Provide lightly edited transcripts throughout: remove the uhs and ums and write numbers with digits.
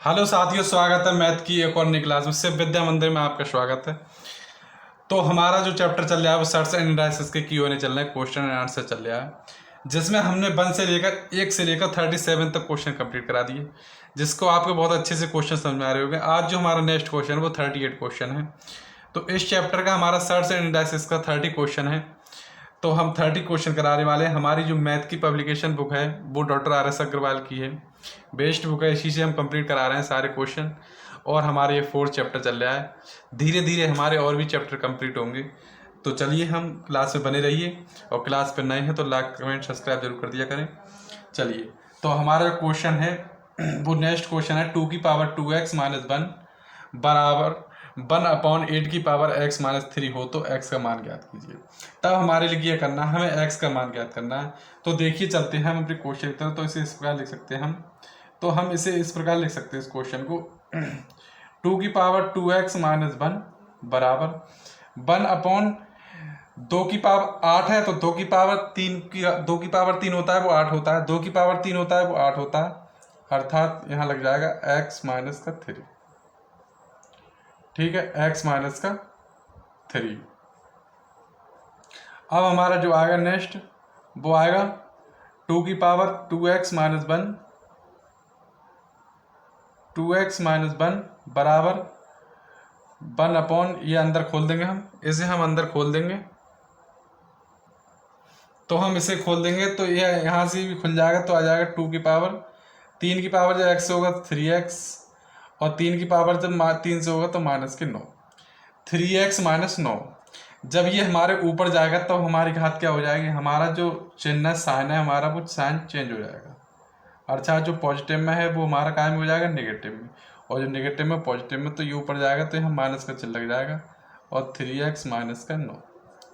Hello साथियों, स्वागत है मैथ की एक और नई क्लास में। शिव विद्या मंदिर में आपका स्वागत है। तो हमारा जो चैप्टर चल रहा है वो सर्च एंड एनालिसिस के Q&A चल रहा है, क्वेश्चन एंड आंसर चल रहा है, जिसमें हमने 1 से लेकर 37 तक क्वेश्चन कंप्लीट करा दिए, जिसको आपको बहुत अच्छे से क्वेश्चन समझ में आ रहे होंगे। आज जो हमारा नेक्स्ट क्वेश्चन है वो 38 क्वेश्चन है। तो इस चैप्टर का हमारा सर्च एंड एनालिसिस का 30 क्वेश्चन है। तो हम 30 क्वेश्चन कराने वाले हैं। हमारी जो मैथ की पब्लिकेशन बुक है वो डॉक्टर RS अग्रवाल की है, बेस्ट बुक है। इसी से हम कंप्लीट करा रहे हैं सारे क्वेश्चन। और हमारे ये 4th चैप्टर चल रहा है। धीरे धीरे हमारे और भी चैप्टर कंप्लीट होंगे। तो चलिए, हम क्लास में बने रहिए, और क्लास पर नए हैं तो लाइक कमेंट सब्सक्राइब जरूर कर दिया करें। चलिए, तो हमारा क्वेश्चन है वो नेक्स्ट क्वेश्चन है 2 की पावर 2x - 1 बराबर 1/8 की पावर x - 3 हो तो x का मान ज्ञात कीजिए। तब हमारे लिए ये करना है, हमें x का मान ज्ञात करना है। तो देखिए, चलते हैं हम अपने क्वेश्चन की तरफ। तो इसे इस प्रकार लिख सकते हैं हम। तो हम इसे इस प्रकार लिख सकते हैं इस क्वेश्चन को 2 की पावर 2x - 1 बराबर 1/2 की पावर 8 है, तो 2 की पावर 3 होता है वो 8 होता है, 2 की पावर 3 होता है वो 8 होता है, अर्थात यहाँ लग जाएगा x - 3। ठीक है, x - 3। अब हमारा जो आएगा नेक्स्ट वो आएगा 2 की पावर 2x - 1 बराबर 1 ये अंदर खोल देंगे, हम इसे अंदर खोल देंगे। तो हम इसे खोल देंगे तो ये यहाँ से भी खुल जाएगा। तो आ जाएगा 2 की पावर 3 की पावर जब x होगा तो 3x, और 3 की पावर जब 3 से होगा तो -9, 3x - 9। जब ये हमारे ऊपर जाएगा तब हमारी घात क्या हो जाएगी, हमारा जो चिन्ह साइन है हमारा वो साइन चेंज हो जाएगा। अर्थात जो पॉजिटिव में है वो हमारा कायम हो जाएगा नेगेटिव में, और जो नेगेटिव में पॉजिटिव में, तो ये ऊपर जाएगा तो यहाँ माइनस का चिन्ह लग जाएगा, और 3x - 9।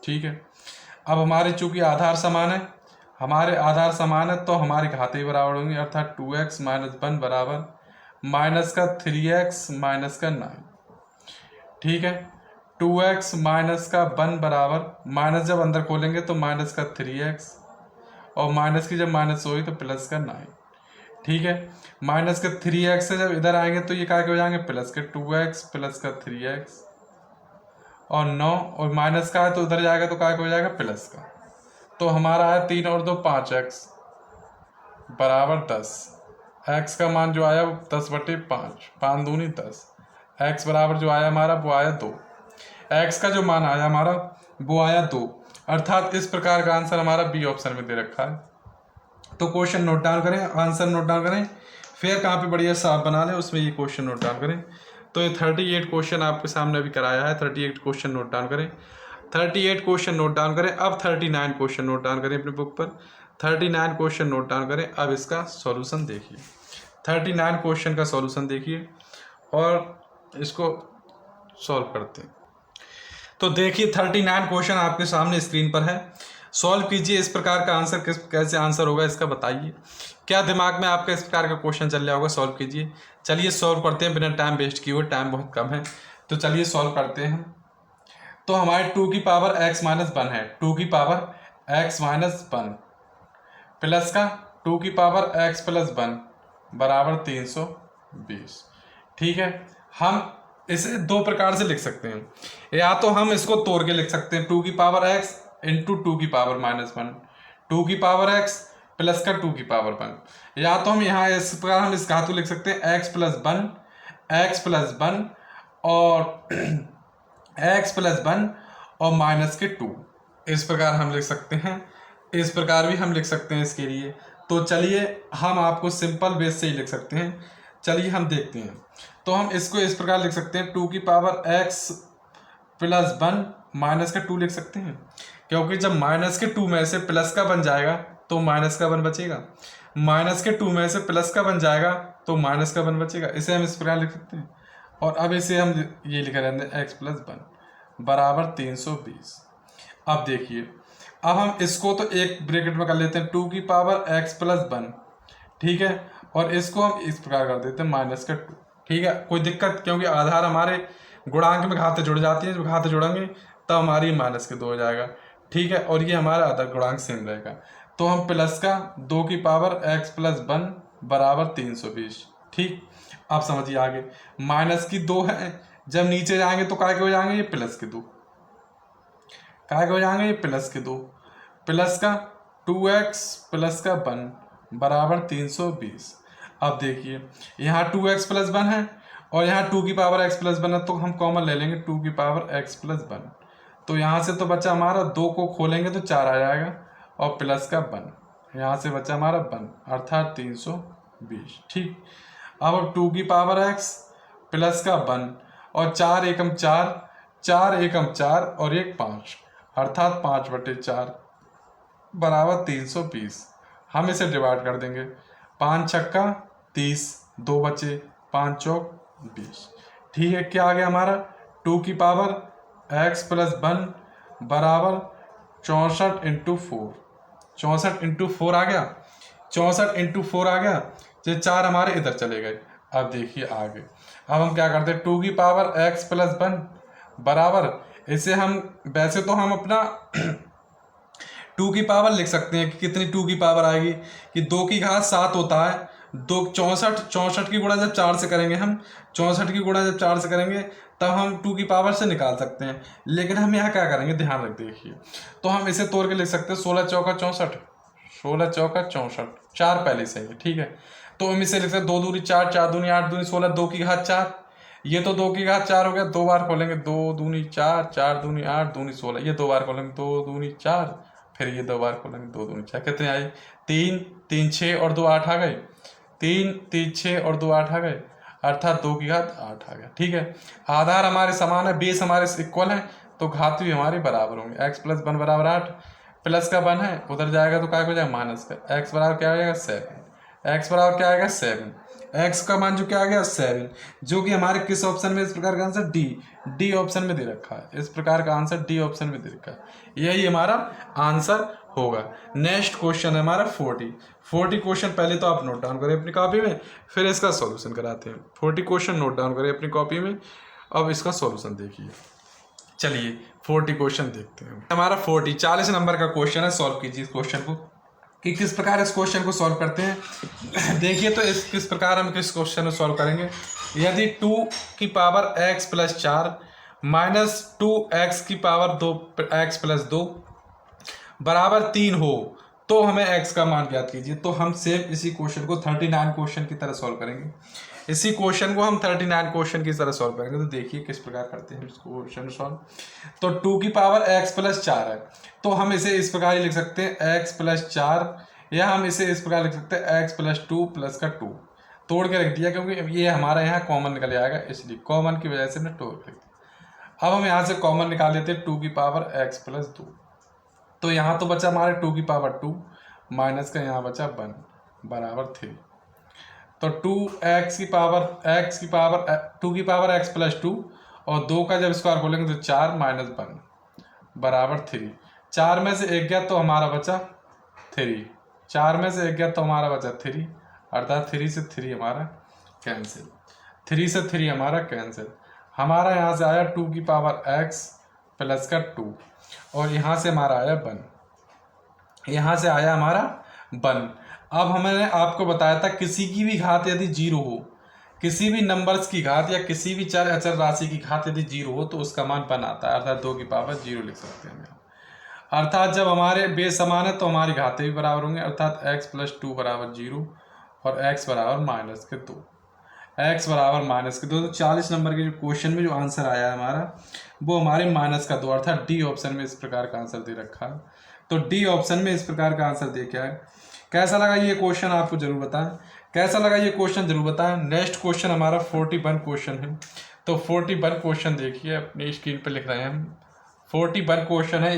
ठीक है। अब हमारे चूंकि आधार समान है, तो हमारी घातें बराबर होंगी, अर्थात 2x - 1 बराबर -3x - 9। ठीक है, 2x - 1 बराबर माइनस जब अंदर खोलेंगे तो -3x, और माइनस की जब माइनस होगी तो +9। ठीक है, -3x से जब इधर आएंगे तो ये क्या हो जाएंगे, +2x +3x और 9, और माइनस का है तो उधर जाएगा तो क्या हो जाएगा, प्लस का। तो हमारा है 3 और 2 5x बराबर 10। x का मान जो आया वो 10/5, 5 दूनी 10। x बराबर जो आया हमारा वो आया 2। x का जो मान आया हमारा वो आया 2, अर्थात इस प्रकार का आंसर हमारा बी ऑप्शन में दे रखा है। तो क्वेश्चन नोट डाउन करें, आंसर नोट डाउन करें, फिर कहाँ पे बढ़िया साफ बना लें उसमें ये क्वेश्चन नोट डाउन करें। तो ये 38 क्वेश्चन आपके सामने अभी कराया है। 38 क्वेश्चन नोट डाउन करें, 38 क्वेश्चन नोट डाउन करें। अब 39 क्वेश्चन नोट डाउन करें अपनी बुक पर। 39 क्वेश्चन नोट डाउन करें। अब इसका सॉल्यूशन देखिए, 39 क्वेश्चन का सॉल्यूशन देखिए और इसको सॉल्व करते हैं। तो देखिए, 39 क्वेश्चन आपके सामने स्क्रीन पर है। सॉल्व कीजिए। इस प्रकार का आंसर कैसे आंसर होगा इसका बताइए। क्या दिमाग में आपका इस प्रकार का क्वेश्चन चल रहा होगा, सॉल्व कीजिए। चलिए सॉल्व करते हैं बिना टाइम वेस्ट किए हुए, टाइम बहुत कम है। तो चलिए सॉल्व करते हैं। तो हमारे 2 की पावर x - 1 है, 2 की पावर x - 1 प्लस का 2 की पावर x + 1 बराबर 320। ठीक है, हम इसे दो प्रकार से लिख सकते हैं। या तो हम इसको तोड़ के लिख सकते हैं, 2 की पावर x इंटू 2 की पावर -1, 2 की पावर x प्लस का 2 की पावर 1। या तो हम यहाँ इस प्रकार हम इस घात को लिख सकते हैं x + 1 और x + 1 और -2। इस प्रकार हम लिख सकते हैं। इस प्रकार भी हम लिख सकते हैं इसके लिए। तो चलिए, हम आपको सिंपल बेस से ही लिख सकते हैं। चलिए हम देखते हैं। तो हम इसको इस प्रकार लिख सकते हैं, 2 की पावर x + 1 माइनस का 2 लिख सकते हैं, क्योंकि जब -2 में से प्लस का बन जाएगा तो माइनस का 1 बचेगा, -2 में से प्लस का बन जाएगा तो माइनस का 1 बचेगा। इसे हम इस प्रकार लिख सकते हैं। और अब इसे हम ये लिख रहे हैं x + 1 बराबर 320। अब देखिए, अब हम इसको तो एक ब्रैकेट में कर लेते हैं, 2 की पावर x + 1। ठीक है, और इसको हम इस प्रकार कर देते हैं -2। ठीक है, कोई दिक्कत, क्योंकि आधार हमारे गुणांक में घातें जुड़ जाती हैं, जब घातें जुड़ेंगे तब हमारी -2 हो जाएगा। ठीक है, और ये हमारा आधार गुणांक सेम रहेगा। तो हम प्लस का 2 की पावर x + 1 बराबर 320। ठीक, आप समझिए आगे, माइनस की 2 है, जब नीचे जाएंगे तो काय के हो जाएंगे ये प्लस के 2, काय के हो जाएंगे ये प्लस के 2, प्लस का 2x प्लस का 1 बराबर 320। अब देखिए यहाँ 2x प्लस 1 है और यहाँ 2 की पावर x प्लस 1 है, तो हम कॉमन ले लेंगे 2 की पावर x प्लस 1। तो यहाँ से तो बचा हमारा 2 को खोलेंगे तो 4 आ जाएगा और प्लस का 1, यहाँ से बचा हमारा 1 अर्थात 320। ठीक, अब 2 की पावर x प्लस का 1 और 4 एकम 4, 4 एकम 4 और 1 5 अर्थात 5/4 बराबर 320। हम इसे डिवाइड कर देंगे, 5 छक्का 30, 2 बचे, 5 चौक 20। ठीक है, क्या आ गया हमारा 2 की पावर x प्लस 1 बराबर 64 इंटू 4, 64 इंटू 4 आ गया, 64 इंटू 4 आ गया। ये 4 हमारे इधर चले गए। अब देखिए आगे, अब हम क्या करते हैं, 2 की पावर x प्लस 1 बराबर, इसे हम वैसे तो हम अपना 2 की पावर लिख सकते हैं कि कितनी 2 की पावर आएगी कि 2 की घात 7 होता है, 64 की गुणा जब 4 से करेंगे, हम 64 की गुणा जब 4 से करेंगे तब हम 2 की पावर से निकाल सकते हैं। लेकिन हम यहाँ क्या करेंगे, ध्यान रख देखिए, तो हम इसे तोड़ के लिख सकते हैं 16 चौका 64, 16 चौका 64, 4 पहले से है। ठीक है, तो हम इसे लिख सकते 2 दूनी 4, 4 दूनी 8 दूनी 16, 2 की घात 4, ये तो 2 की घात 4 हो गया, 2 बार खोलेंगे 2 दूनी 4, 4 दूनी 8 दूनी 16, ये 2 बार खोलेंगे 2 दूनी 4, फिर ये 2 बार खोलेंगे 2 दूनी 4, कितने आए 3, 3 6 और 2 8 आ गए, 3 3 6 और 2 8 आ गए अर्थात 2 की घात 8 आ गया। ठीक है, आधार हमारे समान है, बेस हमारे इक्वल है, तो घात भी हमारे बराबर होंगे। x प्लस 1 बराबर 8, प्लस का 1 है उधर जाएगा तो क्या हो जाएगा माइनस का, x बराबर क्या हो जाएगा 7, x बराबर क्या आएगा 7, x का मान जो क्या आ गया 7, जो कि हमारे किस ऑप्शन में, इस प्रकार का आंसर डी ऑप्शन में दे रखा है, इस प्रकार का आंसर डी ऑप्शन में दे रखा है, यही हमारा आंसर होगा। नेक्स्ट क्वेश्चन है हमारा 40 क्वेश्चन, पहले तो आप नोट डाउन करें अपनी कॉपी में, फिर इसका सॉल्यूशन कराते हैं। 40 क्वेश्चन नोट डाउन करें अपनी कॉपी में, अब इसका सॉल्यूशन देखिए। चलिए 40 क्वेश्चन देखते हैं। हमारा 40 नंबर का क्वेश्चन है, सॉल्व कीजिए इस क्वेश्चन को कि किस प्रकार इस क्वेश्चन को सॉल्व करते हैं। देखिए तो इस किस प्रकार हम किस क्वेश्चन को सॉल्व करेंगे। यदि 2 की power x plus 4 minus 2x की पावर 2 x प्लस 2 बराबर 3 हो तो हमें x का मान ज्ञात कीजिए। तो हम सेम इसी क्वेश्चन को 39 क्वेश्चन की तरह सॉल्व करेंगे, इसी क्वेश्चन को हम 39 क्वेश्चन की तरह सॉल्व करेंगे। तो देखिए किस प्रकार करते हैं इस क्वेश्चन सॉल्व। तो 2 की पावर x प्लस 4 है, तो हम इसे इस प्रकार ही लिख सकते हैं x प्लस 4, या हम इसे इस प्रकार लिख सकते हैं x प्लस 2 प्लस का 2, तोड़ के रख दिया क्योंकि ये हमारा यहाँ कॉमन निकल आएगा, इसलिए कॉमन की वजह से हमने तोड़ के रख दिया। अब हम यहाँ से कॉमन निकाल लेते हैं 2 की पावर x प्लस 2, तो यहाँ तो बचा हमारे 2 की पावर 2 माइनस का यहाँ बचा 1 बराबर 3। तो 2x की पावर 2 की पावर x प्लस 2 और 2 का जब स्क्वायर खोलेंगे तो 4 माइनस 1 बराबर 3। 4 में से 1 गया तो हमारा बचा 3, 4 में से 1 गया तो हमारा बचा 3 अर्थात 3 से 3 हमारा कैंसिल, 3 से 3 हमारा कैंसिल। हमारा यहाँ से आया 2 की पावर x प्लस का 2 और यहाँ से हमारा आया 1, यहाँ से आया हमारा 1। अब हमने आपको बताया था किसी की भी घात यदि 0 हो, किसी भी नंबर्स की घात या किसी भी चर अचर राशि की घात यदि 0 हो तो उसका मान 1 आता है, अर्थात 2 की पावर 0 लिख सकते हैं हम। अर्थात जब हमारे बेस समान है तो हमारी घातें भी बराबर होंगे, अर्थात x प्लस 2 बराबर 0 और x बराबर माइनस के 2, x बराबर माइनस के 2। तो 40 नंबर के जो क्वेश्चन में जो आंसर आया है हमारा वो हमारे माइनस का 2, अर्थात डी ऑप्शन में इस प्रकार का आंसर दे रखा है। तो डी ऑप्शन में इस प्रकार का आंसर दे क्या है। कैसा लगा ये क्वेश्चन आपको जरूर बताएं, कैसा लगा ये क्वेश्चन जरूर बताएं। नेक्स्ट क्वेश्चन हमारा 41 क्वेश्चन है। तो 41 क्वेश्चन देखिए अपनी स्क्रीन पर लिख रहे हैं हम। 41 क्वेश्चन है,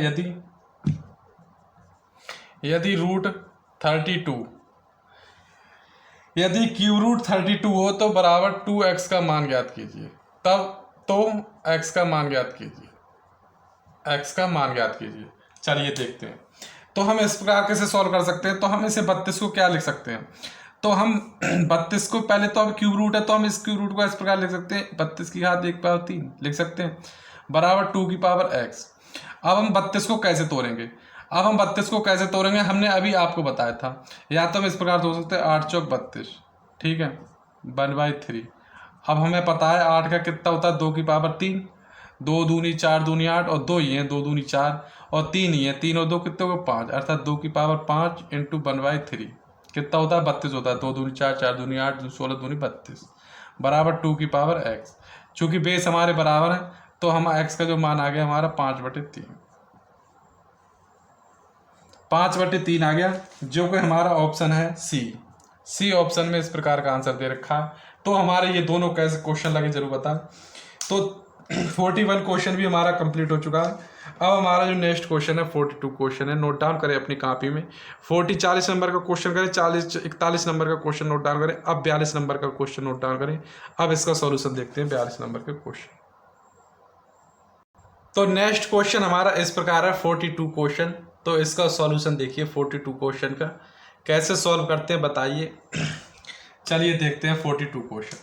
यदि रूट 32, यदि क्यू रूट 32 हो तो बराबर 2x का मान ज्ञात कीजिए। तब तो x का मान ज्ञात कीजिए, x का मान ज्ञात कीजिए। चलिए देखते हैं। तो हम इस प्रकार कैसे सॉल्व कर सकते हैं। तो हम इसे 32 को क्या लिख सकते हैं, तो हम 32 को पहले तो अब क्यूब रूट है तो हम इस क्यूब रूट को इस प्रकार लिख सकते हैं, 32 की घात 1/3 लिख सकते हैं बराबर 2 की पावर x। अब हम 32 को कैसे तोड़ेंगे, अब हम 32 को कैसे तोड़ेंगे हमने अभी आपको बताया था। या तो हम इस प्रकार तोड़ सकते हैं 8 चौक 32, ठीक है 1/3 अब हमें पता है 8 का कितना होता है 2 की पावर 3, 2 दूनी 4 दूनी 8 और 2 ही है 2 दूनी 4 और 3 ही है 3 और 2 कितने हो गए 5, अर्थात 2 की पावर 5 इंटू 1/3 कितना होता है 32 होता है। 2 दूनी 4 4 दूनी 8 16 दूनी 32 बराबर 2 की पावर x। चूंकि बेस हमारे बराबर है तो हम x का जो मान आ गया हमारा 5/3, 5/3 आ गया, जो कि हमारा ऑप्शन है सी ऑप्शन में इस प्रकार का आंसर दे रखा है। तो हमारे ये दोनों कैसे क्वेश्चन लगे जरूर बताएं। तो 41 क्वेश्चन भी हमारा कंप्लीट हो चुका है। अब हमारा जो नेक्स्ट क्वेश्चन है 42 क्वेश्चन है, नोट डाउन करें अपनी कॉपी में। 40 नंबर का क्वेश्चन करें, 41 नंबर का क्वेश्चन नोट डाउन करें, अब 42 नंबर का क्वेश्चन नोट डाउन करें। अब इसका सॉल्यूशन देखते हैं 42 नंबर के क्वेश्चन। तो नेक्स्ट क्वेश्चन हमारा इस प्रकार है 42 क्वेश्चन। तो इसका सॉल्यूशन देखिए 42 क्वेश्चन का कैसे सॉल्व करते हैं बताइए। चलिए देखते हैं 42 क्वेश्चन।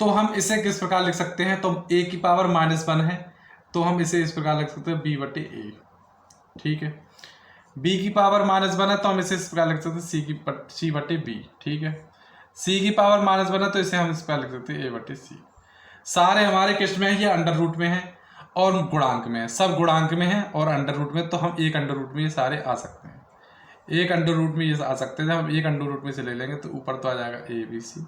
तो हम इसे किस प्रकार लिख सकते हैं, तो a की पावर -1 है तो हम इसे इस प्रकार लिख सकते हैं b/a, ठीक है। b की पावर -1 है तो हम इसे इस प्रकार लिख सकते हैं c/b, ठीक है। c की पावर -1 है तो इसे हम इस प्रकार लिख सकते हैं a/c। सारे हमारे किस में है, ये अंडर रूट में है और गुणांक में है, सब गुणांक में है और अंडर रूट में, तो हम एक अंडर रूट में ये सारे आ सकते हैं, एक अंडर रूट में ये आ सकते हैं। जब हम एक अंडर रूट में से ले लेंगे तो ऊपर तो आ जाएगा ABC,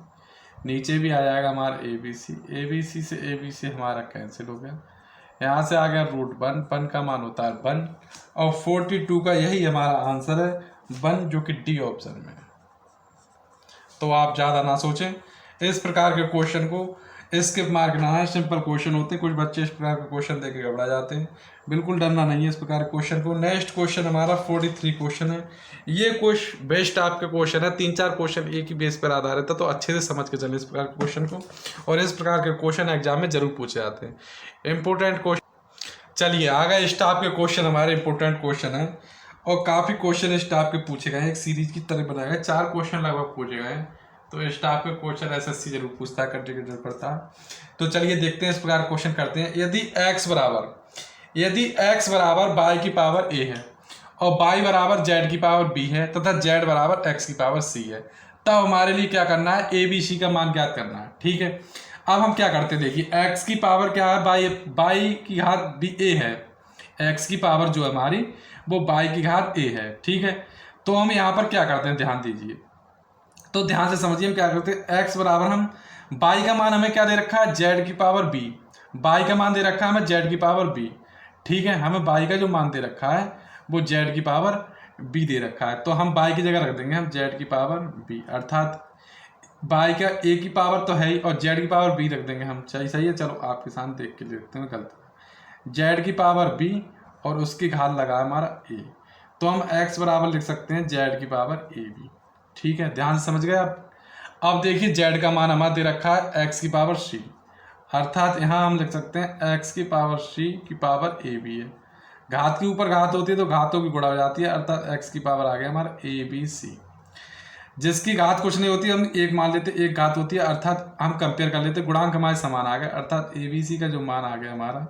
नीचे भी आ जाएगा हमारा ABC से ABC हमारा कैंसिल हो गया, यहाँ से आ गया √1 का मान होता है 1 और 42 का यही हमारा आंसर है 1, जो कि डी ऑप्शन में है। तो आप ज़्यादा ना सोचें, इस प्रकार के क्वेश्चन को स्किप मार्क ना है, सिंपल क्वेश्चन होते हैं। कुछ बच्चे इस प्रकार के क्वेश्चन देख के घबरा जाते हैं, बिल्कुल डरना नहीं है इस प्रकार के क्वेश्चन को। नेक्स्ट क्वेश्चन हमारा 43 क्वेश्चन है। ये कुछ बेस्ट आपके क्वेश्चन है, 3-4 क्वेश्चन एक ही बेस पर आधारित है, तो अच्छे से समझ के चलें इस प्रकार के क्वेश्चन को, और इस प्रकार के क्वेश्चन एग्जाम में जरूर पूछे जाते हैं। इंपोर्टेंट क्वेश्चन, चलिए आगे स्टाफ के क्वेश्चन हमारे इंपोर्टेंट क्वेश्चन है और काफ़ी क्वेश्चन स्टाफ के पूछे गए हैं, एक सीरीज की तरह बनाया गया, 4 क्वेश्चन लगभग पूछे गए हैं। तो स्टाफ के क्वेश्चन SSC जरूर पूछता है, करने की जरूरत पड़ता है। तो चलिए देखते हैं इस प्रकार क्वेश्चन करते हैं। यदि x बराबर y की पावर a है और y बराबर z की पावर b है तथा z बराबर x की पावर c है, तब हमारे लिए क्या करना है, ABC का मान ज्ञात करना है, ठीक है। अब हम क्या करते हैं, देखिए x की पावर क्या है, y की घात भी a है, x की पावर जो है हमारी वो y की घात a है, ठीक है। तो हम यहाँ पर क्या करते हैं, ध्यान दीजिए, तो ध्यान से समझिए हम क्या करते हैं। x बराबर हम y का मान हमें क्या दे रखा है, z की पावर b, y का मान दे रखा है हमें z की पावर b, ठीक है। हमें y का जो मान दे रखा है वो z की पावर b दे रखा है, तो हम y की जगह रख देंगे हम z की पावर b, अर्थात y का a की पावर तो है ही और z की पावर b रख देंगे हम, सही है। चलो आपके सामने देख के देखते हैं, गलत, z की पावर b और उसकी घात लगा हमारा a, तो हम x बराबर लिख सकते हैं z की पावर ab, ठीक है। ध्यान से समझ गए आप। अब देखिए z का मान हमारा दे रखा है x की पावर c, अर्थात यहाँ हम लिख सकते हैं x की पावर c की पावर ab है, घात के ऊपर घात होती है तो घातों की गुणा हो जाती है, अर्थात x की पावर आ गया हमारा ABC, जिसकी घात कुछ नहीं होती हम एक मान लेते, एक घात होती है, अर्थात हम कंपेयर कर लेते, गुणांक हमारे समान आ गए, अर्थात ABC का जो मान आ गया हमारा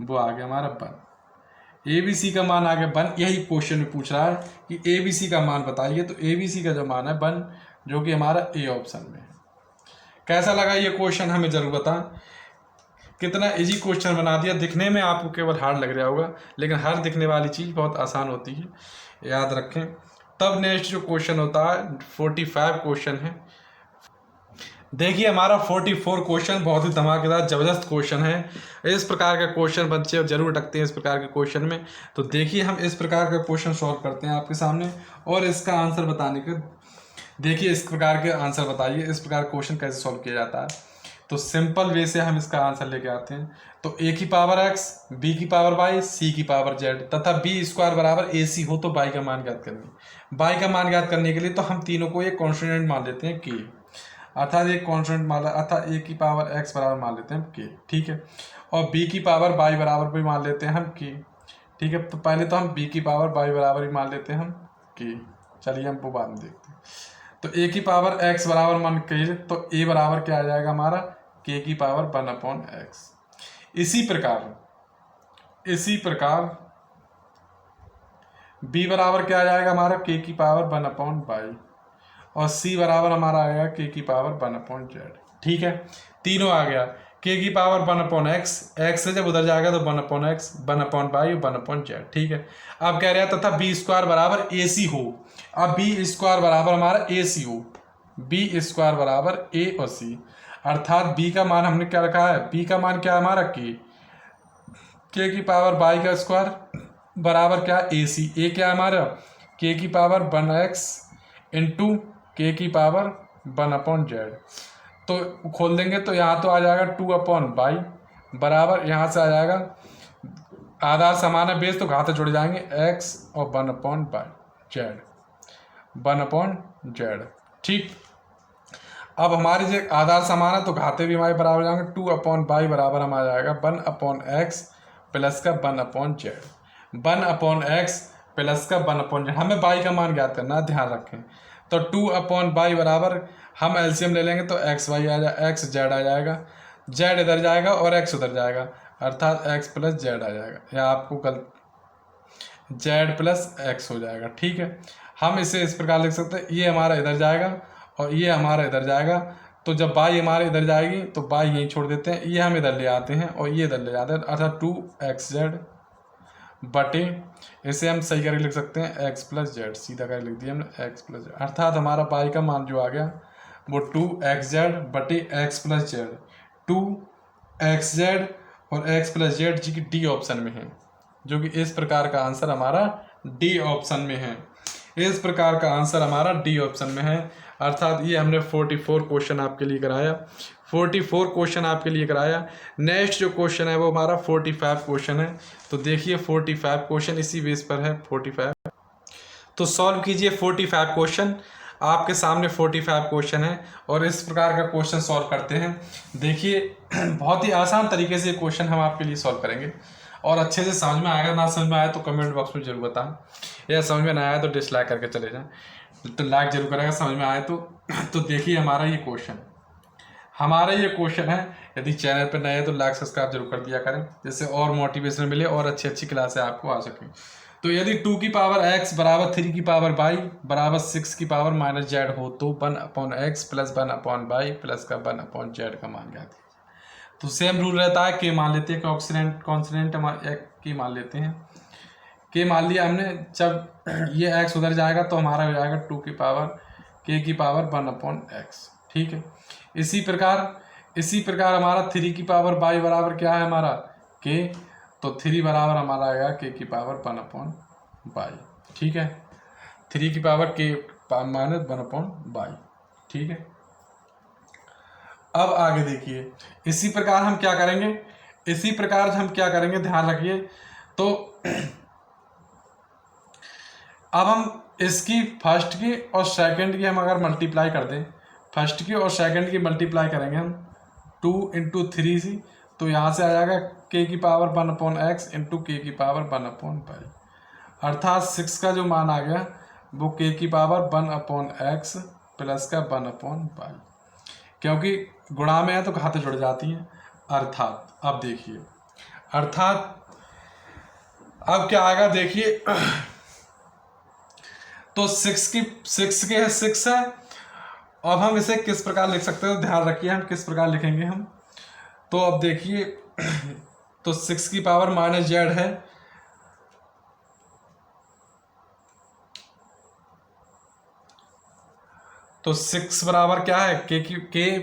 वो आ गया हमारा 1, ABC का मान आ गया 1। यही क्वेश्चन में पूछ रहा है कि ABC का मान बताइए, तो ABC का जो मान है 1, जो कि हमारा A ऑप्शन में है। कैसा लगा ये क्वेश्चन हमें जरूर बताएं, कितना इजी क्वेश्चन बना दिया। दिखने में आपको केवल हार्ड लग रहा होगा, लेकिन हर दिखने वाली चीज़ बहुत आसान होती है, याद रखें। तब नेक्स्ट जो क्वेश्चन होता है 45 क्वेश्चन है। देखिए हमारा 44 क्वेश्चन बहुत ही धमाकेदार जबरदस्त क्वेश्चन है। इस प्रकार का क्वेश्चन बच्चे जरूर रखते हैं इस प्रकार के क्वेश्चन में। तो देखिए हम इस प्रकार का क्वेश्चन सॉल्व करते हैं आपके सामने, और इसका आंसर बताने के, देखिए इस प्रकार के आंसर बताइए, इस प्रकार क्वेश्चन कैसे सॉल्व किया जाता है। तो सिंपल वे से हम इसका आंसर लेके आते हैं। तो a की पावर x, b की पावर y, c की पावर z तथा b² बराबर ac हो तो y का मान ज्ञात करनी। y का मान ज्ञात करने के लिए तो हम तीनों को एक कॉन्स्टेंट मान लेते हैं k, अर्थात एक कॉन्स्टेंट मान, अर्थात a की पावर x बराबर मान लेते हैं k, ठीक है। और b की पावर y बराबर भी मान लेते हैं हम k, ठीक है। तो पहले तो हम b की पावर y बराबर ही मान लेते हैं हम k, चलिए हम वो बाद में देखते हैं। तो a की पावर x बराबर मान के, तो a बराबर क्या आ जाएगा हमारा k की पावर 1/x। इसी प्रकार b बराबर क्या आ जाएगा हमारा k की पावर 1/y, और c बराबर हमारा आएगा k की पावर 1/z। ठीक है, तीनों आ गया। के की पावर 1/x, एक्स से जब उधर जाएगा तो 1/x, 1/y, 1/z। ठीक है, अब कह रहा है तथा बी स्क्वायर बराबर ए सी हो। अब बी स्क्वायर बराबर हमारा ए सी हो, बी स्क्वायर बराबर ए और सी, अर्थात बी का मान हमने क्या रखा है, बी का मान क्या है हमारा के की पावर बाई का स्क्वायर बराबर क्या ए सी, ए क्या है हमारा के की पावर 1x इंटू के की पावर 1/z। तो खोल देंगे तो यहाँ तो आ जाएगा 2/y बराबर, यहाँ से आ जाएगा आधार समान है, बेस तो घाते जुड़ जाएंगे, x और 1/z। ठीक, अब हमारी जो आधार समान है तो घाते भी हमारे बराबर जाएंगे, 2/y बराबर हम आ जाएगा 1/x प्लस का 1/z, 1/x प्लस का 1/z। हमें y का मान ज्ञात करना, ध्यान रखें। तो 2/y बराबर हम एलसीएम ले लेंगे तो एक्स वाई आ जाएगा, एक्स जेड आ जाएगा, जेड इधर जाएगा और एक्स उधर जाएगा, अर्थात एक्स प्लस जेड आ जाएगा, या आपको कल जेड प्लस एक्स हो जाएगा। ठीक है, हम इसे इस प्रकार लिख सकते हैं, ये हमारा इधर जाएगा और ये हमारा इधर जाएगा, तो जब बाई हमारे इधर जाएगी तो बाई यहीं छोड़ देते हैं, ये हम इधर ले आते हैं और ये इधर ले जाते हैं, अर्थात 2xz बटे, इसे हम सही करके लिख सकते हैं x प्लस जेड, सीधा करके लिख दिया हमने x प्लस जेड, अर्थात हमारा बाई का मान जो आ गया वो 2xz बटे x प्लस जेड, 2xz और x प्लस जेड जी की डी ऑप्शन में है, जो कि इस प्रकार का आंसर हमारा डी ऑप्शन में है, इस प्रकार का आंसर हमारा डी ऑप्शन में है। अर्थात ये हमने 44 क्वेश्चन आपके लिए कराया, 44 क्वेश्चन आपके लिए कराया। नेक्स्ट जो क्वेश्चन है वो हमारा 45 क्वेश्चन है, तो देखिए 45 क्वेश्चन इसी बेस पर है 45, तो सॉल्व कीजिए 45 क्वेश्चन। आपके सामने 45 क्वेश्चन है और इस प्रकार का क्वेश्चन सॉल्व करते हैं। देखिए बहुत ही आसान तरीके से क्वेश्चन हम आपके लिए सॉल्व करेंगे और अच्छे से समझ में आएगा, ना समझ में आया तो कमेंट बॉक्स में जरूर बताएं, या समझ में ना आया तो डिसलाइक करके चले जाएं, तो लाइक जरूर करेगा समझ में आए तो देखिए हमारा ये क्वेश्चन है। यदि चैनल पर नए हैं तो लाइक सब्सक्राइब जरूर कर दिया करें, जिससे और मोटिवेशन मिले और अच्छी अच्छी क्लासें आपको आ सकें। तो यदि 2 की पावर x बराबर 3 की पावर y बराबर 6 की पावर माइनस जेड हो तो 1/x प्लस 1/y प्लस का 1/z का मान ज्ञात कीजिए। तो सेम रूल रहता है, के मान लेते हैं, कॉन्स्टेंट के मान लेते हैं, के मान लिया हमने। जब ये x उधर जाएगा तो हमारा हो जाएगा 2 की पावर k की पावर 1/x। ठीक है, इसी प्रकार हमारा 3 की पावर y बराबर क्या है हमारा k, तो 3 बराबर हमारा आएगा k की पावर 1/y। ठीक है, 3 की पावर k माइनस 1/y। ठीक है, अब आगे देखिए इसी प्रकार हम क्या करेंगे, ध्यान रखिए। तो अब हम इसकी फर्स्ट की और सेकंड की हम अगर मल्टीप्लाई कर दें, फर्स्ट की और सेकंड की मल्टीप्लाई करेंगे हम 2 इंटू 3 तो यहाँ से आ जाएगा k की पावर 1/x इंटू के की पावर 1/y, अर्थात 6 का जो मान आ गया वो k की पावर 1/x प्लस का 1/y, क्योंकि गुणा में है तो घाते जुड़ जाती हैं। अर्थात अब देखिए, अब क्या आएगा देखिए, तो 6 है। अब हम इसे किस प्रकार लिख सकते हो, ध्यान रखिए हम किस प्रकार लिखेंगे हम। तो अब देखिए तो 6 की पावर माइनस जेड है, तो 6 बराबर क्या है के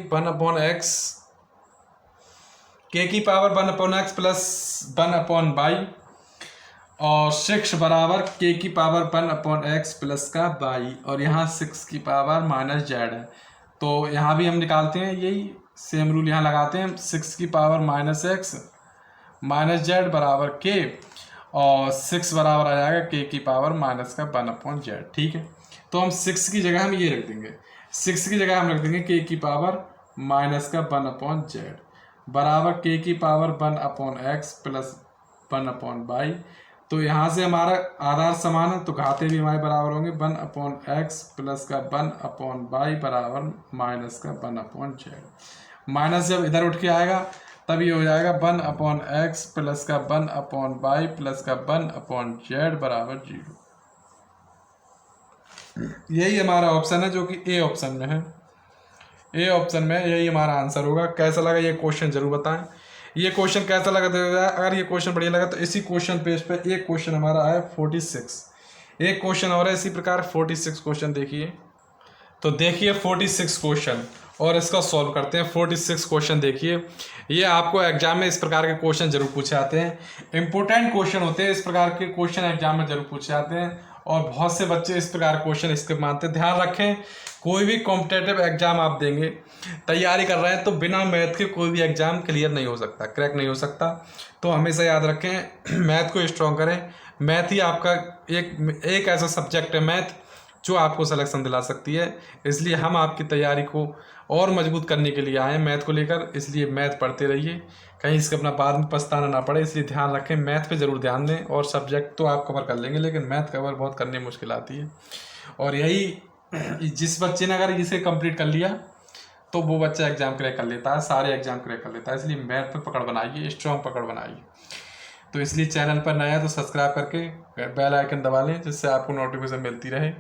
1/x, के की पावर 1/x प्लस 1/y, और 6 बराबर k की पावर 1/x प्लस का y, और यहाँ 6 की पावर माइनस जेड है, तो यहाँ भी हम निकालते हैं, यही सेम रूल यहाँ लगाते हैं। 6 की power minus x minus Z बराबर k, और 6 बराबर आ जाएगा k की पावर माइनस का 1/z। ठीक है, तो हम 6 की जगह हम ये रख देंगे, 6 की जगह हम रख देंगे k की पावर माइनस का 1/z बराबर k की पावर 1/x प्लस 1/y। तो यहाँ से हमारा आधार समान है तो घाते भी हमारे बराबर होंगे, 1/x प्लस का 1/y बराबर माइनस का 1/z। माइनस जब इधर उठ के आएगा तब ये हो जाएगा 1/x प्लस का 1/y प्लस का 1/z बराबर 0। यही हमारा ऑप्शन है जो कि ए ऑप्शन में है, ए ऑप्शन में यही हमारा आंसर होगा। कैसा लगा ये क्वेश्चन जरूर बताएं। ये क्वेश्चन कैसा लगा देगा, अगर ये क्वेश्चन बढ़िया लगा तो इसी क्वेश्चन पेज पे एक क्वेश्चन हमारा आया 46, एक क्वेश्चन और है इसी प्रकार 46 क्वेश्चन देखिए। तो देखिए 46 क्वेश्चन और इसका सॉल्व करते हैं। 46 क्वेश्चन देखिए, ये आपको एग्जाम में इस प्रकार के क्वेश्चन जरूर पूछे जाते हैं, इंपॉर्टेंट क्वेश्चन होते हैं, इस प्रकार के क्वेश्चन एग्जाम में जरूर पूछे जाते हैं और बहुत से बच्चे इस प्रकार क्वेश्चन इसके मानते हैं। ध्यान रखें, कोई भी कॉम्पिटेटिव एग्जाम आप देंगे, तैयारी कर रहे हैं, तो बिना मैथ के कोई भी एग्जाम क्लियर नहीं हो सकता, क्रैक नहीं हो सकता। तो हमेशा याद रखें मैथ को स्ट्रॉन्ग करें। मैथ ही आपका एक ऐसा सब्जेक्ट है मैथ जो आपको सिलेक्शन दिला सकती है। इसलिए हम आपकी तैयारी को और मजबूत करने के लिए आए हैं मैथ को लेकर। इसलिए मैथ पढ़ते रहिए, कहीं इसका अपना बाद में पछताना ना पड़े। इसलिए ध्यान रखें, मैथ पे ज़रूर ध्यान दें। और सब्जेक्ट तो आप कवर कर लेंगे, लेकिन मैथ कवर बहुत करने में मुश्किल आती है। और यही जिस बच्चे ने अगर इसे कंप्लीट कर लिया तो वो बच्चा एग्जाम क्रैक कर लेता है, सारे एग्जाम क्रैक कर लेता है। इसलिए मैथ पर पकड़ बनाइए, स्ट्रॉन्ग पकड़ बनाइए। तो इसलिए चैनल पर नया है तो सब्सक्राइब करके बेल आइकन दबा लें, जिससे आपको नोटिफिकेशन मिलती रहे।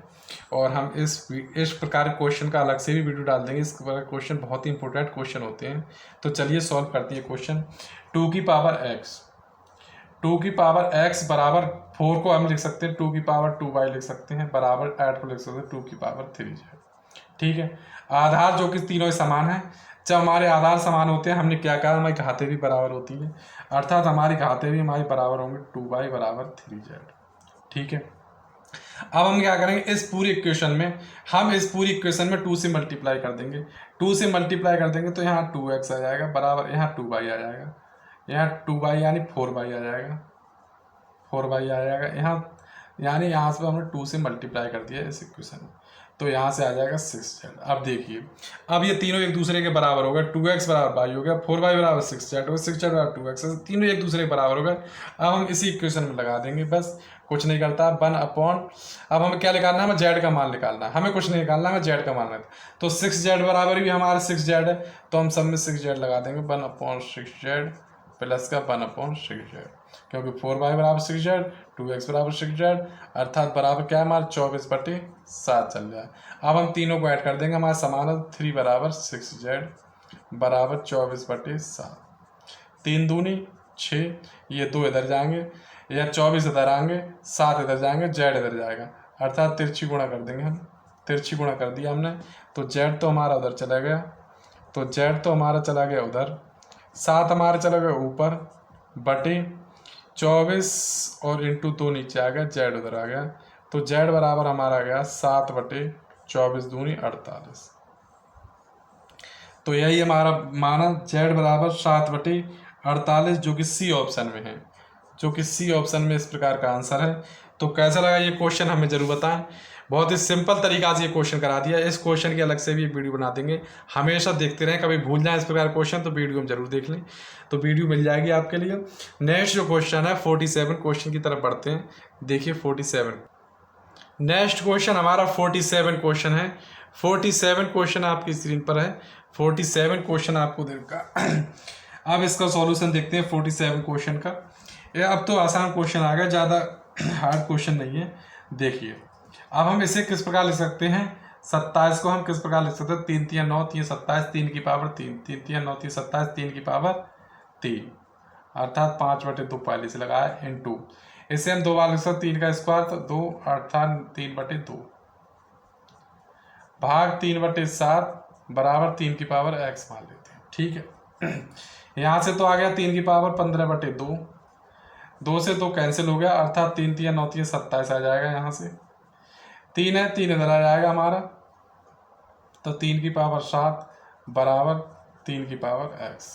और हम इस प्रकार के क्वेश्चन का अलग से भी वीडियो डाल देंगे। इस प्रकार के क्वेश्चन बहुत ही इंपॉर्टेंट क्वेश्चन होते हैं। तो चलिए सॉल्व करते हैं क्वेश्चन। 2 की पावर x, 2 की पावर x बराबर 4 को हम लिख सकते हैं 2 की पावर 2y लिख सकते हैं, बराबर 8 को लिख सकते हैं 2 की पावर 3z। ठीक है, आधार जो कि तीनों समान है। जब हमारे आधार समान होते हैं, हमने क्या कहा, हमारी घातें भी बराबर होती हैं, अर्थात हमारी घातें भी हमारी बराबर होंगी 2y बराबर 3z। ठीक है, अब हम क्या करेंगे, इस पूरी इक्वेशन में हम इस पूरी इक्वेशन में 2 से मल्टीप्लाई कर देंगे। 2 से मल्टीप्लाई कर देंगे तो यहाँ 2x आ जाएगा, बराबर यहाँ 2y आ जाएगा, यहाँ 2y यानी 4y आ जाएगा, 4y आ जाएगा यहाँ, यानी यहाँ से हमने 2 से मल्टीप्लाई कर दिया इस इक्वेशन में, तो यहाँ से आ जाएगा 6z। अब देखिए, अब ये तीनों एक दूसरे के बराबर हो गए, 2x बराबर y हो गया, 4y बराबर 6z हो गया, 6z बराबर 2x, तीनों एक दूसरे के बराबर हो गए। अब हम इसी इक्वेशन में लगा देंगे, बस कुछ नहीं करता। 1 अपॉन, अब हमें क्या निकालना है, हमें z का मान निकालना है, हमें कुछ नहीं निकालना, हमें z का मान है। तो 6z बराबर भी हमारा 6z है, तो हम सब में 6z लगा देंगे, 1 अपॉन 6z प्लस का 1 अपॉन 6z, क्योंकि 4y बराबर 6z, 2x बराबर 6z, अर्थात बराबर क्या है हमारा 24/7 चल जाए। अब हम तीनों को ऐड कर देंगे, हमारा समान है 3 बराबर 6z बराबर 24/7, 3 दूनी 6, ये 2 इधर जाएंगे, या 24 इधर आएंगे, 7 इधर जाएंगे, z इधर जाएगा, अर्थात तिरछी गुणा कर देंगे हम, तिरछी गुणा कर दिया हमने, तो z तो हमारा उधर चला गया, तो z तो हमारा चला गया उधर, 7 हमारे चला गया ऊपर बटे 24 और इंटू 2 नीचे आ गया, z उधर आ गया, तो z बराबर हमारा आ गया 7/24 दूनी 48। तो यही हमारा माना, z बराबर 7/48, जो कि सी ऑप्शन में है, जो कि सी ऑप्शन में इस प्रकार का आंसर है। तो कैसा लगा ये क्वेश्चन हमें जरूर बताएं। बहुत ही सिंपल तरीका से ये क्वेश्चन करा दिया। इस क्वेश्चन की अलग से भी एक वीडियो बना देंगे, हमेशा देखते रहें, कभी भूल जाएं इस प्रकार क्वेश्चन तो वीडियो हम जरूर देख लें, तो वीडियो मिल जाएगी आपके लिए। नेक्स्ट जो क्वेश्चन है 47 क्वेश्चन की तरफ बढ़ते हैं। देखिए 47, नेक्स्ट क्वेश्चन हमारा 47 क्वेश्चन है। 47 क्वेश्चन आपकी स्क्रीन पर है, 47 क्वेश्चन आपको देगा। अब इसका सॉल्यूशन देखते हैं 47 क्वेश्चन का। ये अब तो आसान क्वेश्चन आ गया, ज़्यादा हार्ड क्वेश्चन नहीं है। देखिए अब हम इसे किस प्रकार लिख सकते हैं, 27 को हम किस प्रकार लिख सकते हैं, 3 3 9 3 27, 3 की पावर 3, 3 3 9 3 27, 3 की पावर 3, अर्थात 5/2 पहले से लगाया इंटू, इसे हम 2 बार लिख सकते, 3 का स्क्वायर तो 2, अर्थात 3/2 भाग 3/7 बराबर 3 की पावर x मान लेते हैं। ठीक है, यहाँ से तो आ गया 3 की पावर 15/2, 2 से 2 कैंसिल हो गया, अर्थात 3 3 9 3 27 आ जाएगा, यहाँ से 3 है, 3 इधर आ जाएगा हमारा, तो 3 की पावर 7 बराबर 3 की पावर x,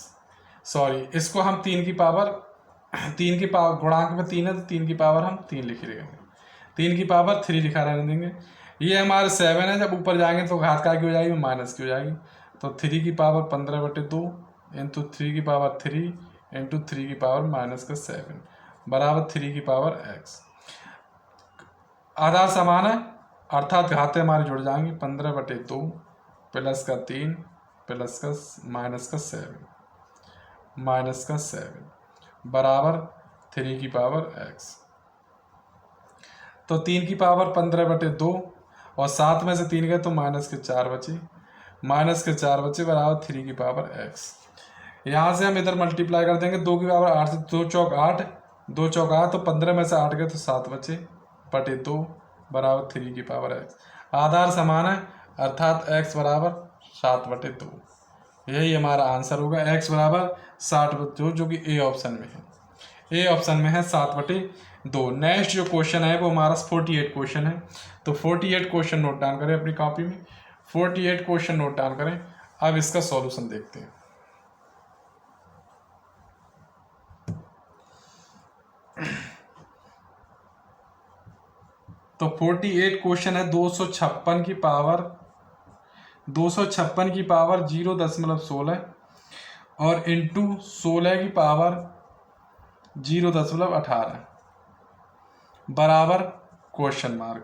सॉरी इसको हम 3 की पावर गुणांक में 3 है तो 3 की पावर हम 3 लिख देंगे, 3 की पावर 3 लिखा रहने देंगे। ये हमारे 7 है, जब ऊपर जाएंगे तो घात काय की हो जाएगी, माइनस की हो जाएगी, तो 3 की पावर 15/2 इंटू 3 की पावर 3 इंटू 3 की पावर -7 बराबर 3 की पावर x। आधार समान है, अर्थात घातें हमारे जुड़ जाएंगी, 15/2 प्लस का 3 प्लस का -7 बराबर 3 की पावर x। तो 3 की पावर 15/2 और 7 में से 3 गए तो -4 बची, माइनस के 4 बचे बराबर 3 की पावर x। यहाँ से हम इधर मल्टीप्लाई कर देंगे 2 की पावर 8 से 2 चौक 8, 2 चौक 8 तो 15 में से 8 गए तो 7 बचे बटे 2 बराबर 3 की पावर x। आधार समान है अर्थात x बराबर 7 बटे 2। यही हमारा आंसर होगा, x बराबर 60 बटे 2 जो कि ए ऑप्शन में है। ए ऑप्शन में है 7 बटे 2। नेक्स्ट जो क्वेश्चन है वो हमारा 48 क्वेश्चन है। तो 48 क्वेश्चन नोट डाउन करें अपनी कॉपी में, 48 क्वेश्चन नोट डाउन करें। अब इसका सॉल्यूशन देखते हैं। तो 48 क्वेश्चन है 256 की पावर 0.16 और इंटू 16 की पावर 0.18 बराबर क्वेश्चन मार्क।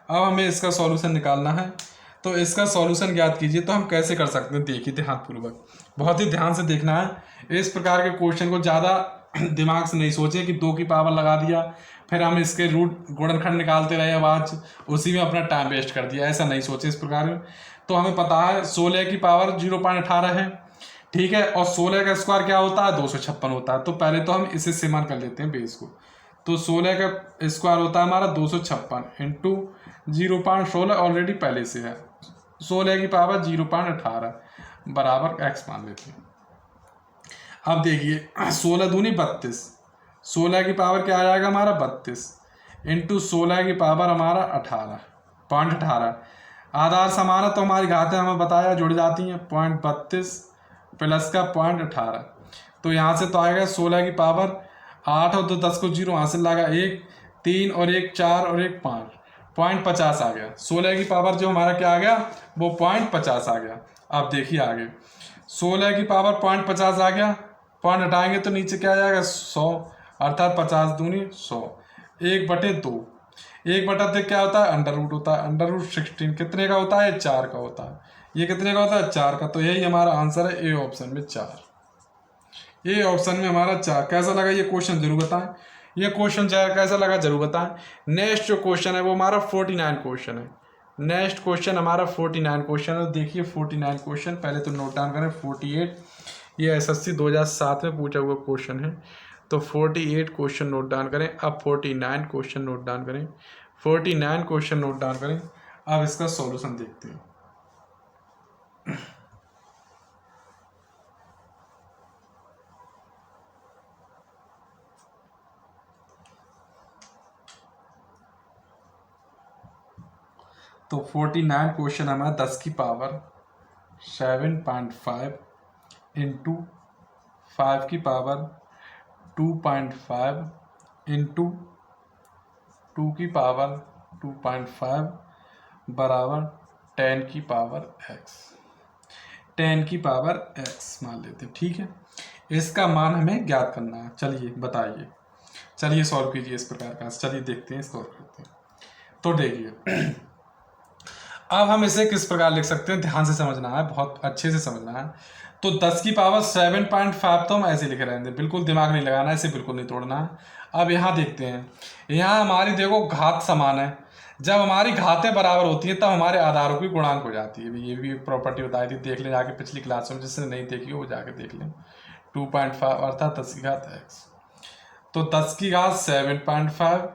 अब हमें इसका सॉल्यूशन निकालना है। तो इसका सॉल्यूशन ज्ञात कीजिए। तो हम कैसे कर सकते हैं, देखिए ध्यानपूर्वक, बहुत ही ध्यान से देखना है। इस प्रकार के क्वेश्चन को ज़्यादा दिमाग से नहीं सोचे कि 2 की पावर लगा दिया फिर हम इसके रूट गुणनखंड निकालते रहे, अब आज उसी में अपना टाइम वेस्ट कर दिया, ऐसा नहीं सोचे इस प्रकार। तो हमें पता है 16 की पावर 0.18 है, ठीक है, और 16 का स्क्वायर क्या होता है 256 होता है। तो पहले तो हम इसे सिमन कर लेते हैं बेस को। तो 16 का स्क्वायर होता है हमारा 256 इंटू 0.16 ऑलरेडी पहले से है, 16 की पावर 0.18 बराबर x मान लेते हैं। अब देखिए 16 दूनी 32, 16 की पावर क्या आ जाएगा हमारा 32 इंटू 16 की पावर हमारा 18.18। आधार समान है तो हमारी घातें हमें बताया जुड़ जाती हैं, 0.32 प्लस का 0.18। तो यहाँ से तो आएगा 16 की पावर 8 और 2 10 को 0 हासिल लगा 1 3 और 1 4 और 1 5 0.50 आ गया। 16 की पावर जो हमारा क्या आ गया वो 0.50 आ गया। अब देखिए आगे 16 की पावर 0.50 आ गया, पॉइंट हटाएंगे तो नीचे क्या आ जाएगा 100 अर्थात 50 दूनी 100 1/2। 1/2 क्या होता है अंडर रूट होता है, अंडर रूट 16 कितने का होता है 4 का होता है, ये कितने का होता है 4 का। तो यही हमारा आंसर है ए ऑप्शन में 4। ए ऑप्शन में हमारा 4। कैसा लगा ये क्वेश्चन जरूर बताएं, ये क्वेश्चन कैसा लगा जरूर बताएं। नेक्स्ट जो क्वेश्चन है वो हमारा 49 क्वेश्चन है। नेक्स्ट क्वेश्चन हमारा 49 क्वेश्चन है। देखिए 49 क्वेश्चन पहले तो नोट डाउन करें। 48 ये एसएससी 2007 में पूछा हुआ क्वेश्चन है। तो 48 क्वेश्चन नोट डाउन करें। अब 49 क्वेश्चन नोट डाउन करें, 49 क्वेश्चन नोट डाउन करें। अब इसका सॉल्यूशन देखते हैं। तो 49 क्वेश्चन हमारा 10 की पावर 7.5 इंटू 5 की पावर 2.5 इंटू 2 की पावर 2.5 बराबर 10 की पावर x, 10 की पावर x मान लेते हैं, ठीक है। इसका मान हमें ज्ञात करना है। चलिए बताइए, चलिए सॉल्व कीजिए इस प्रकार का। चलिए देखते हैं, सॉल्व करते हैं। तो देखिए अब हम इसे किस प्रकार लिख सकते हैं, ध्यान से समझना है, बहुत अच्छे से समझना है। तो 10 की पावर 7.5 तो हम ऐसे लिख रहे हैं, बिल्कुल दिमाग नहीं लगाना, ऐसे बिल्कुल नहीं तोड़ना है। अब यहाँ देखते हैं, यहाँ हमारी देखो घात समान है। जब हमारी घातें बराबर होती हैं तब हमारे आधारों की गुणांक हो जाती है। ये भी प्रॉपर्टी बताई थी, देख लें जाके पिछली क्लास में, जिसने नहीं देखी वो जाके देख लें। 2.5 अर्थात 10 की घात x। तो 10 की घात 7.5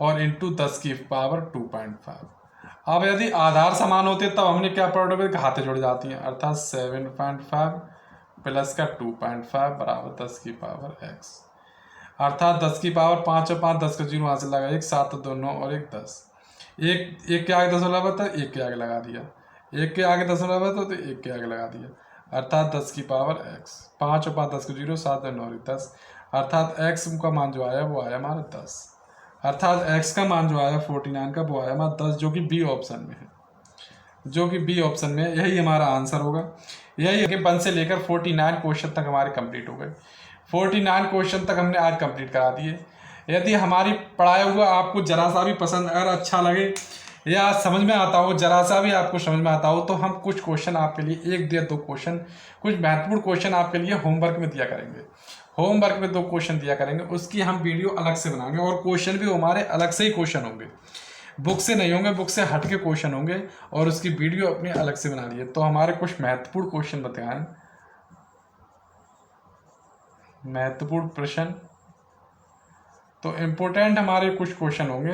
और इंटू 10 की पावर 2.5। अब यदि आधार समान होते तब हमने क्या प्रोडक्ट घातें जुड़ जाती हैं, अर्थात 7.5 प्लस का 2.5 बराबर 10 की पावर x। अर्थात 10 की पावर 5 और 5 10 का 0 हासिल लगा 1 7 2 9 और 1 10। एक के आगे 10 लगा था, एक के आगे लगा दिया, एक के आगे 10 लगा था तो एक के आगे लगा दिया, अर्थात 10 की पावर x। 5 और 5 10 का 0 7 और 9 और 10, अर्थात x का मान जो आया वो आया हमारा 10। अर्थात x का मान जो आया 49 का वो आया हमारा 10, जो कि बी ऑप्शन में है, जो कि बी ऑप्शन में है। यही हमारा आंसर होगा। यही 1 से लेकर 49 क्वेश्चन तक हमारे कंप्लीट हो गए। 49 क्वेश्चन तक हमने आज कंप्लीट करा दिए। यदि हमारी पढ़ाया हुआ आपको जरा सा भी पसंद अगर अच्छा लगे या समझ में आता हो, जरा सा भी आपको समझ में आता हो, तो हम कुछ क्वेश्चन आपके लिए 1 या 2 क्वेश्चन, कुछ महत्वपूर्ण क्वेश्चन आपके लिए होमवर्क में दिया करेंगे। होमवर्क में 2 क्वेश्चन दिया करेंगे, उसकी हम वीडियो अलग से बनाएंगे और क्वेश्चन भी हमारे अलग से ही क्वेश्चन होंगे। बुक से नहीं होंगे, बुक से हट के क्वेश्चन होंगे और उसकी वीडियो अपनी अलग से बना ली है। तो हमारे कुछ महत्वपूर्ण क्वेश्चन बताएं, महत्वपूर्ण प्रश्न, तो इम्पोर्टेंट हमारे कुछ क्वेश्चन होंगे,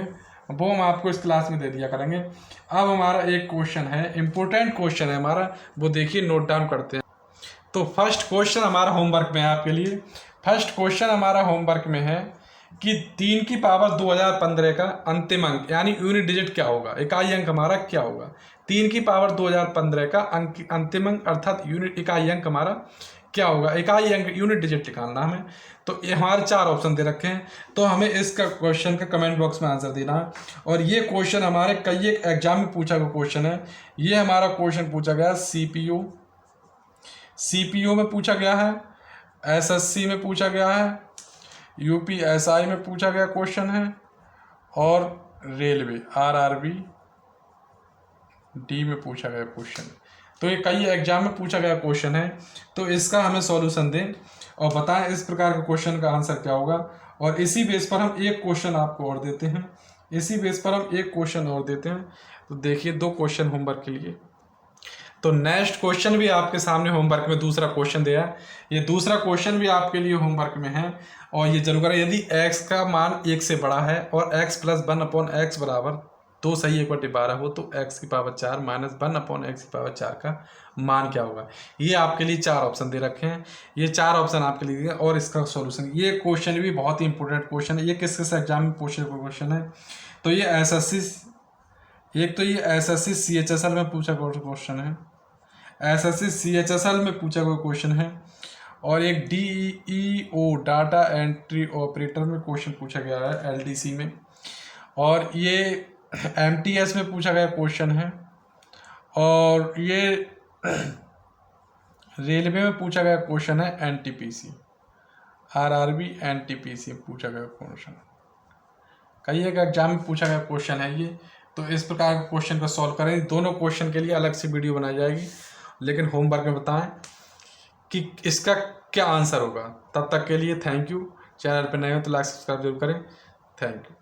वो हम आपको इस क्लास में दे दिया करेंगे। अब हमारा एक क्वेश्चन है, इम्पोर्टेंट क्वेश्चन है हमारा, वो देखिए नोट डाउन करते हैं। तो फर्स्ट क्वेश्चन हमारा होमवर्क में है आपके लिए। फर्स्ट क्वेश्चन हमारा होमवर्क में है कि 3 की पावर 2015 का अंतिम अंक यानी यूनिट डिजिट क्या होगा, इकाई अंक हमारा क्या होगा। 3 की पावर 2015 का अंतिम अंक अर्थात यूनिट इकाई अंक हमारा क्या होगा, इकाई अंक यूनिट डिजिट निकालना हमें। तो ये हमारे 4 ऑप्शन दे रखे हैं, तो हमें इसका क्वेश्चन का कमेंट बॉक्स में आंसर देना है। और ये क्वेश्चन हमारे कई एक एग्जाम में पूछा गया क्वेश्चन है। ये हमारा क्वेश्चन पूछा गया सीपीयू में पूछा गया है, एसएससी में पूछा गया है, यूपीएसआई में पूछा गया क्वेश्चन है, और रेलवे आरआरबी डी में पूछा गया क्वेश्चन है। तो ये कई एग्जाम में पूछा गया क्वेश्चन है। तो इसका हमें सॉल्यूशन दें और बताएं इस प्रकार के क्वेश्चन का आंसर क्या होगा। और इसी बेस पर हम एक क्वेश्चन आपको और देते हैं, इसी बेस पर हम एक क्वेश्चन और देते हैं। तो देखिए 2 क्वेश्चन होमवर्क के लिए। तो नेक्स्ट क्वेश्चन भी आपके सामने होमवर्क में दूसरा क्वेश्चन दिया है। ये दूसरा क्वेश्चन भी आपके लिए होमवर्क में है और ये जरूर करें, यदि x का मान 1 से बड़ा है और x + 1/x बराबर 2 सही 1/12 हो तो x की पावर 4 माइनस 1/x की पावर 4 का मान क्या होगा। ये आपके लिए 4 ऑप्शन दे रखे हैं, ये 4 ऑप्शन आपके लिए दिए और इसका सॉल्यूशन। ये क्वेश्चन भी बहुत ही इंपॉर्टेंट क्वेश्चन है, ये किस किस एग्जाम में पूछे हुए क्वेश्चन है। तो ये एसएससी, एक तो ये एसएससी सीएचएसएल में पूछा गया क्वेश्चन है, एसएससी सीएचएसएल में पूछा गया क्वेश्चन है, और एक डीईओ डाटा एंट्री ऑपरेटर में क्वेश्चन पूछा गया है एलडीसी में, और ये एमटीएस में पूछा गया क्वेश्चन है, और ये रेलवे में पूछा गया क्वेश्चन है एनटीपीसी, आरआरबी एनटीपीसी में पूछा गया क्वेश्चन। कई एक एग्जाम में पूछा गया क्वेश्चन है ये। तो इस प्रकार के क्वेश्चन को सॉल्व करें। दोनों क्वेश्चन के लिए अलग से वीडियो बनाई जाएगी, लेकिन होमवर्क में बताएं कि इसका क्या आंसर होगा। तब तक के लिए थैंक यू। चैनल पर नए हो तो लाइक सब्सक्राइब जरूर करें। Thank you.